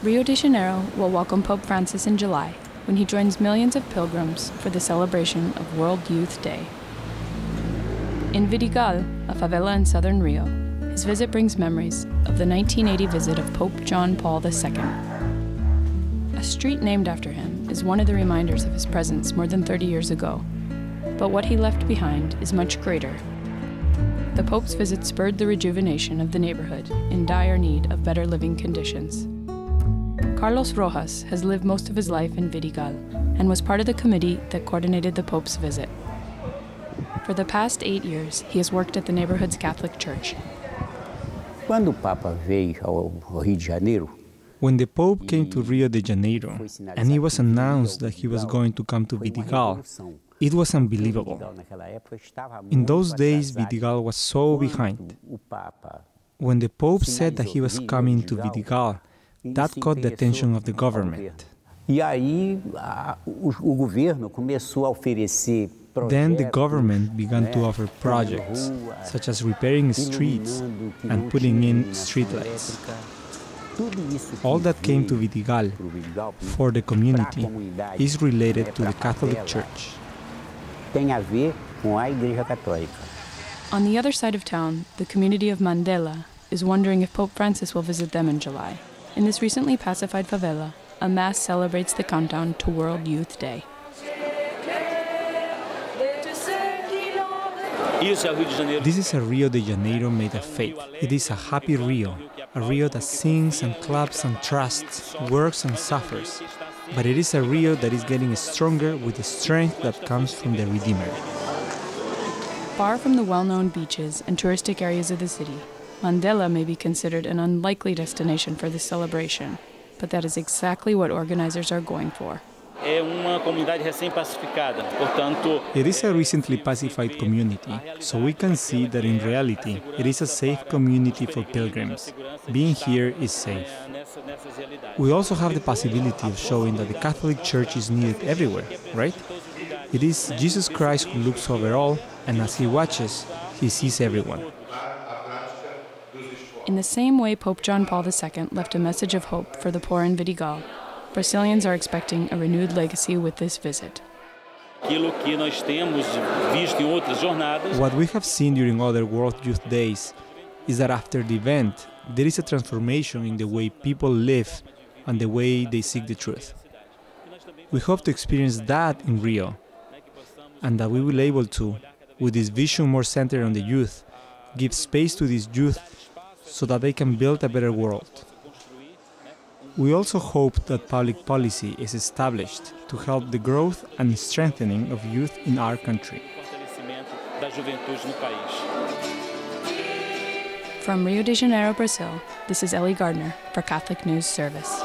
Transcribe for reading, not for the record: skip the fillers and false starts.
Rio de Janeiro will welcome Pope Francis in July when he joins millions of pilgrims for the celebration of World Youth Day. In Vidigal, a favela in southern Rio, his visit brings memories of the 1980 visit of Pope John Paul II. A street named after him is one of the reminders of his presence more than 30 years ago. But what he left behind is much greater. The Pope's visit spurred the rejuvenation of the neighborhood in dire need of better living conditions. Carlos Rojas has lived most of his life in Vidigal and was part of the committee that coordinated the Pope's visit. For the past 8 years, he has worked at the neighborhood's Catholic church. Quando o Papa veio ao Rio de Janeiro, when the Pope came to Rio de Janeiro and it was announced that he was going to come to Vidigal, it was unbelievable. In those days, Vidigal was so behind. When the Pope said that he was coming to Vidigal, that caught the attention of the government. Then the government began to offer projects, such as repairing streets and putting in streetlights. All that came to Vidigal for the community is related to the Catholic Church. On the other side of town, the community of Mandela is wondering if Pope Francis will visit them in July. In this recently pacified favela, a mass celebrates the countdown to World Youth Day. This is a Rio de Janeiro made of faith. It is a happy Rio, a Rio that sings and claps and trusts, works and suffers. But it is a Rio that is getting stronger with the strength that comes from the Redeemer. Far from the well-known beaches and touristic areas of the city, Mandela may be considered an unlikely destination for this celebration, but that is exactly what organizers are going for. It is a recently pacified community, so we can see that in reality, it is a safe community for pilgrims. Being here is safe. We also have the possibility of showing that the Catholic Church is needed everywhere, right? It is Jesus Christ who looks over all, and as he watches, he sees everyone. In the same way Pope John Paul II left a message of hope for the poor in Vidigal, Brazilians are expecting a renewed legacy with this visit. What we have seen during other World Youth Days is that after the event, there is a transformation in the way people live and the way they seek the truth. We hope to experience that in Rio, and that we will be able to, with this vision more centered on the youth, give space to these youth so that they can build a better world. We also hope that public policy is established to help the growth and strengthening of youth in our country. From Rio de Janeiro, Brazil, this is Ellie Gardner for Catholic News Service.